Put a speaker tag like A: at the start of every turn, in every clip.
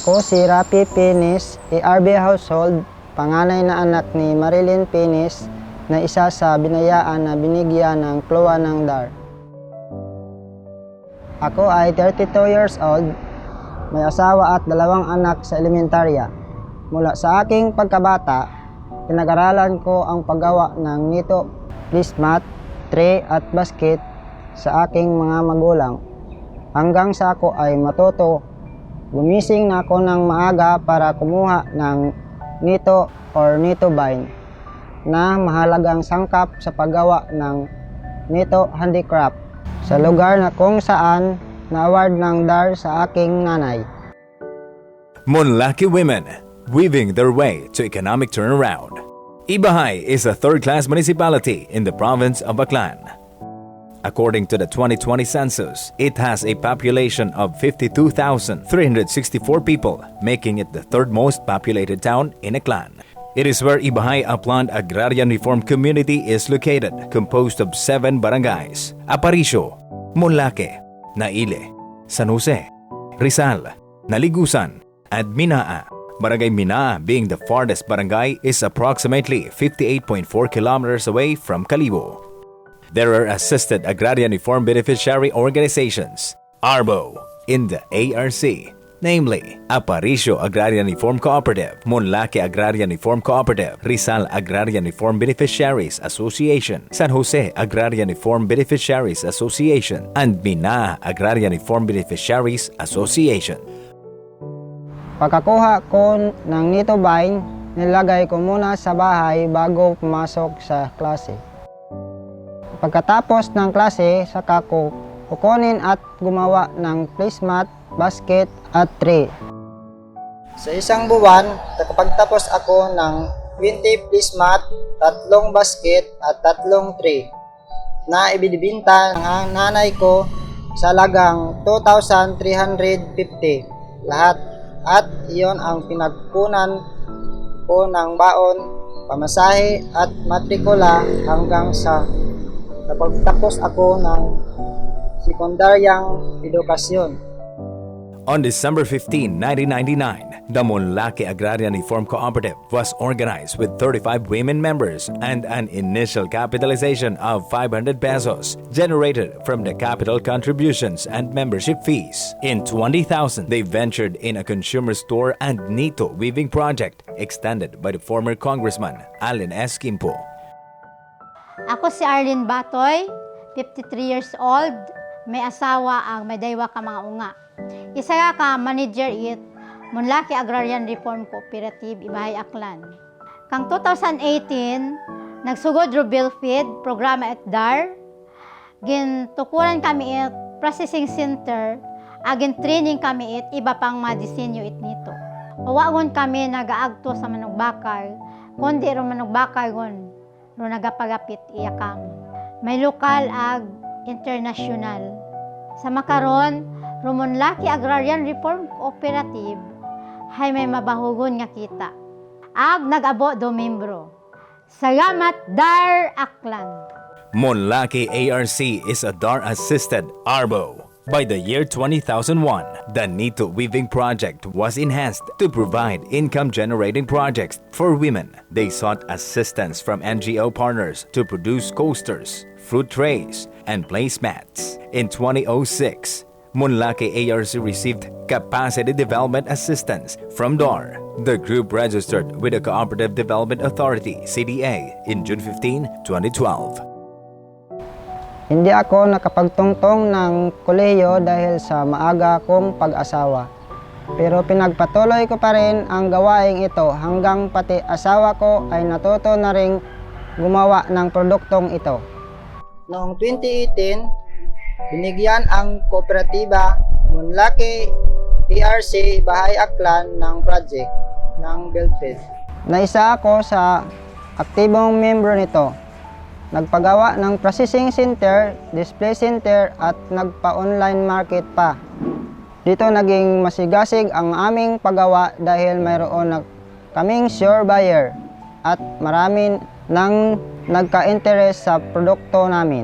A: Ako si Rapi Pinis, ARB household, panganay na anak ni Marilyn Pinis na isa sa binayaan na binigyan ng kluwa ng DAR. Ako ay 32 years old, may asawa at 2 anak sa elementarya. Mula sa aking pagkabata, pinag-aralan ko ang paggawa ng nito, placemat, tray at basket sa aking mga magulang. Hanggang sa ako ay matuto, gumising na ako ng maaga para kumuha ng nito or nito vine na mahalagang sangkap sa paggawa ng nito handicraft sa lugar na kung saan na-award ng DAR sa aking nanay.
B: Monlaki women weaving their way to economic turnaround. Ibahay is a third-class municipality in the province of Aklan. According to the 2020 census, it has a population of 52,364 people, making it the third most populated town in Aklan. It is where Ibahay Upland Agrarian Reform Community is located, composed of 7 barangays: Aparicio, Monlaki, Naile, San Jose, Rizal, Naligusan, and Minaa. Barangay Minaa, being the farthest barangay, is approximately 58.4 kilometers away from Kalibo. There are assisted agrarian reform beneficiary organizations, ARBO, in the ARC, namely Aparicio Agrarian Reform Cooperative, Monlaki Agrarian Reform Cooperative, Rizal Agrarian Reform Beneficiaries Association, San Jose Agrarian Reform Beneficiaries Association, and Minaa Agrarian Reform Beneficiaries Association.
A: Pagkakuha ko ng nito vine, nilagay ko muna sa bahay bago pumasok sa klase. Pagkatapos ng klase, saka ko kukunin at gumawa ng placemat, basket at tray. Sa isang buwan, nakapagtapos ako ng 20 placemat, 3 basket at 3 tray na ibinibenta ng nanay ko sa halagang 2,350 lahat. At iyon ang pinagkunan ko ng baon, pamasahe at matrikula hanggang sa napagtapos ako ng sekundaryang edukasyon.
B: On December 15, 1999, the Monlaki Agrarian Reform Cooperative was organized with 35 women members and an initial capitalization of 500 pesos generated from the capital contributions and membership fees. In 20,000, they ventured in a consumer store and Nito weaving project extended by the former Congressman Allen S. Quimpo.
C: Ako si Arlene Batoy, 53 years old, may asawa ang may daywa ka mga unga. Isa ka manager it Monlaki Agrarian Reform Cooperative, Ibahay Aklan. Kang 2018, nagsugod Rubil Feed, programa at DAR. Gintukuran kami it processing center, agin training kami it iba pang madisenyo it nito. Awagon kami nagaagto sa manugbakal, kundi ro manugbakal gon ro nagapagapit iyakam. May lokal ag international. Sa makaron, Monlaki Agrarian Reform Cooperative hay may mabahugon nga kita. Ag nag-abo do membro. Salamat DAR Aklan.
B: Monlaki ARC is a DAR-assisted ARBO. By the year 2001, the Nito Weaving Project was enhanced to provide income-generating projects for women. They sought assistance from NGO partners to produce coasters, fruit trays, and placemats. In 2006, Monlaki ARC received Capacity Development Assistance from DAR. The group registered with the Cooperative Development Authority, CDA, in June 15, 2012.
A: Hindi ako nakapagtungtong ng kolehiyo dahil sa maaga kong pag-asawa. Pero pinagpatuloy ko pa rin ang gawaing ito hanggang pati asawa ko ay natuto na ring gumawa ng produktong ito. Noong 2018, binigyan ang kooperatiba Monlaki ARC Ibahay Aklan ng project ng BuildFed. Naisa ako sa aktibong membro nito. Nagpagawa ng processing center, display center at nagpa-online market pa. Dito naging masigasig ang aming paggawa dahil mayroon kaming sure buyer at marami nang nagka-interest sa produkto namin.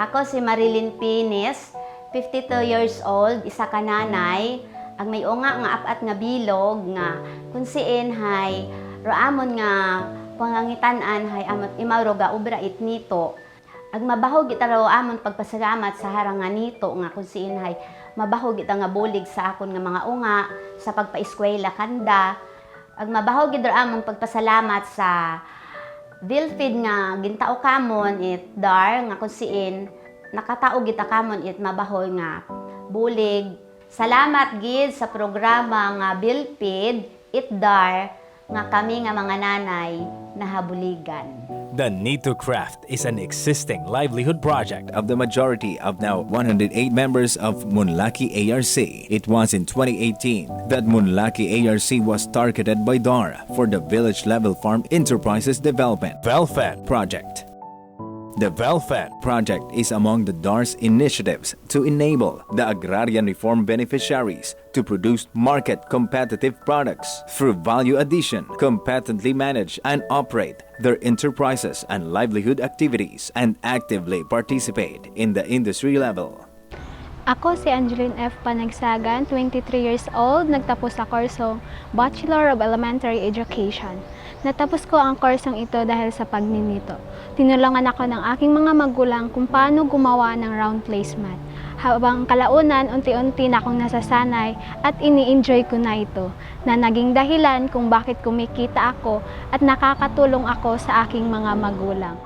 D: Ako si Marilyn Pinis, 52 years old, isa ka nanay, ang may unga nga apat nga bilog nga kung siin hay roamon nga pangangitan-an hay amot imawro ga ubra it nito. Ag mabahog ita roamon pagpasalamat sa harangan nito nga kung siin hay mabahog ita nga bulig sa akon nga mga unga sa pagpaeskwela kanda. Ag mabahog ita roamon pagpasalamat sa Bilfid nga gintao kamon it dar nga kung siin nakatao kita kamon it mabahoy nga bulig. Salamat gid sa programa nga Bilpid itdar nga kami nga mga nanay nahabuligan.
B: The Nito Craft is an existing livelihood project of the majority of now 108 members of Munlaki ARC. It was in 2018 that Munlaki ARC was targeted by DAR for the Village Level Farm Enterprises Development VELFED project. The VELFED project is among the DAR's initiatives to enable the agrarian reform beneficiaries to produce market-competitive products through value addition, competently manage and operate their enterprises and livelihood activities, and actively participate in the industry level.
E: Ako si Angeline F. Panagsagan, 23 years old, nagtapos sa kursong Bachelor of Elementary Education. Natapos ko ang kursong ito dahil sa pagninito. Tinulungan ako ng aking mga magulang kung paano gumawa ng round placemat. Habang kalaunan, unti-unti na akong nasasanay at ini-enjoy ko na ito, na naging dahilan kung bakit kumikita ako at nakakatulong ako sa aking mga magulang.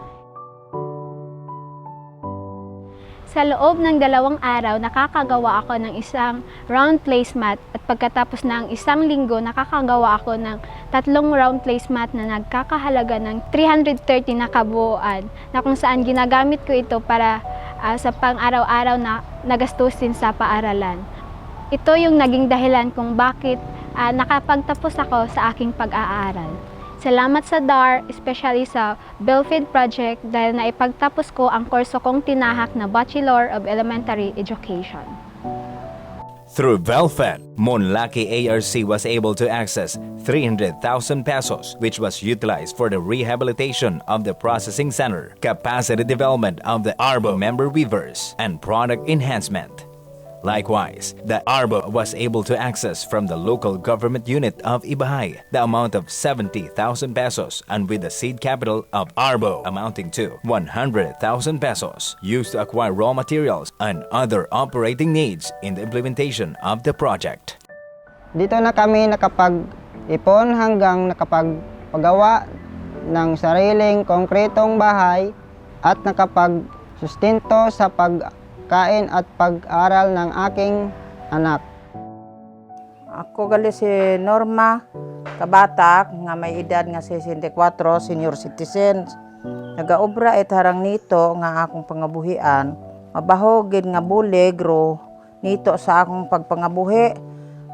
E: Sa loob ng 2 araw, nakakagawa ako ng isang round placemat at pagkatapos ng 1 linggo, nakakagawa ako ng 3 round placemat na nagkakahalaga ng 330 na kabuuan na kung saan ginagamit ko ito para sa pang-araw-araw na nagastusin sa paaralan. Ito yung naging dahilan kung bakit nakapagtapos ako sa aking pag-aaral. Salamat sa DAR, especially sa Belfid Project dahil naipagtapos ko ang kurso kong tinahak na Bachelor of Elementary Education.
B: Through VELFED, Munlaki ARC was able to access 300,000 pesos, which was utilized for the rehabilitation of the processing center, capacity development of the ARBO member weavers, and product enhancement. Likewise, the ARBO was able to access from the local government unit of Ibahay the amount of 70,000 pesos, and with the seed capital of ARBO amounting to 100,000 pesos used to acquire raw materials and other operating needs in the implementation of the project.
A: Dito na kami nakapag-ipon hanggang nakapagpagawa ng sariling konkretong bahay at nakapag-sustento sa pagkain at pag-aral ng aking anak.
F: Ako gali si Norma Kabatak nga may edad nga 64, senior citizen. Nagaobra it harang nito nga akong pangabuhian. Mabahogid nga bulig ro nito sa akong pagpangabuhi.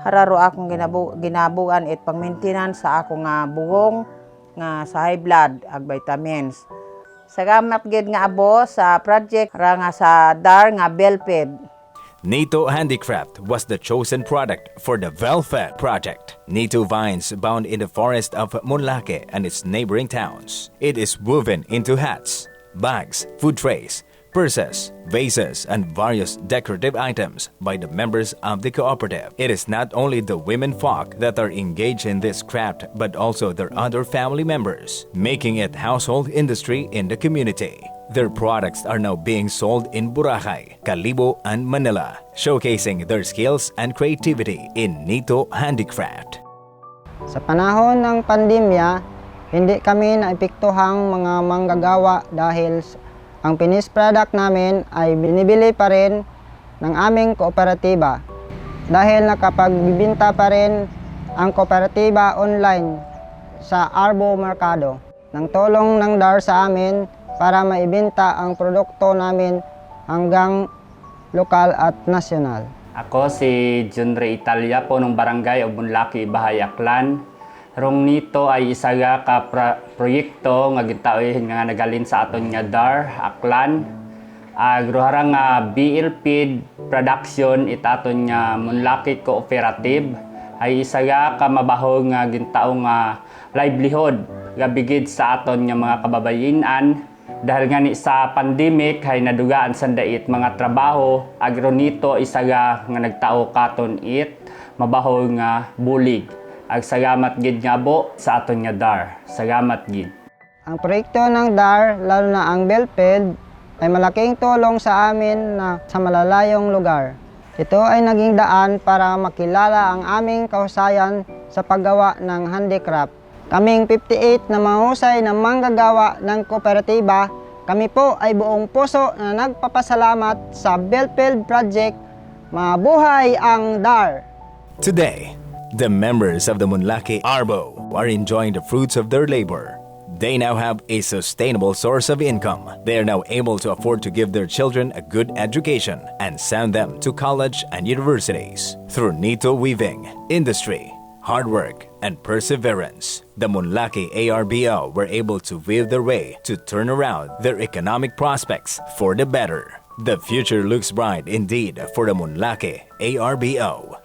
F: Hararo akong ginabuan it pang-maintenance sa akong nga bugong nga sa high blood ag vitamins. Salamat gid nga abo sa project ra nga sa DAR nga Belfid.
B: Nito Handicraft was the chosen product for the VELFED project. Nito vines bound in the forest of Munlaki and its neighboring towns. It is woven into hats, bags, food trays, purses, vases, and various decorative items by the members of the cooperative. It is not only the women folk that are engaged in this craft, but also their other family members, making it household industry in the community. Their products are now being sold in Boracay, Calibo, and Manila, showcasing their skills and creativity in Nito Handicraft.
A: Sa panahon ng pandemya, hindi kami naepektuhang mga manggagawa dahil ang finished product namin ay binibili pa rin ng aming kooperatiba dahil nakapagbibinta pa rin ang kooperatiba online sa Arbo Mercado. Nang tulong ng DAR sa amin para maibenta ang produkto namin hanggang lokal at nasyonal.
G: Ako si Junre Italia po ng Barangay of Munlaki, Ibahay, Aklan. Rong nito ay isa ka proyekto nga gitaoy nga nagalin sa aton nga DAR, Aklan. Agruharang nga BLPID production itaton nga Munlaki Cooperative ay isa ka mabaho nga gintao nga livelihood nga bigid sa aton nga mga kababayenan Dahil nga ni sa pandemic hay nadugaan sa dait mga trabaho, agro nito isaga nga nagtao katon it mabaho nga bulig. Ag salamat gid nga bo sa aton nga DAR. Salamat gid.
A: Ang proyekto ng DAR, lalo na ang Belfield, ay malaking tulong sa amin na sa malalayong lugar. Ito ay naging daan para makilala ang aming kahusayan sa paggawa ng handicraft. Kaming 58 na mahusay na manggagawa ng kooperatiba, kami po ay buong puso na nagpapasalamat sa Belfield Project. Mabuhay ang DAR!
B: Today, the members of the Munlaki Arbo are enjoying the fruits of their labor. They now have a sustainable source of income. They are now able to afford to give their children a good education and send them to college and universities. Through Nito weaving, industry, hard work, and perseverance, the Munlaki ARBO were able to weave their way to turn around their economic prospects for the better. The future looks bright indeed for the Munlaki ARBO.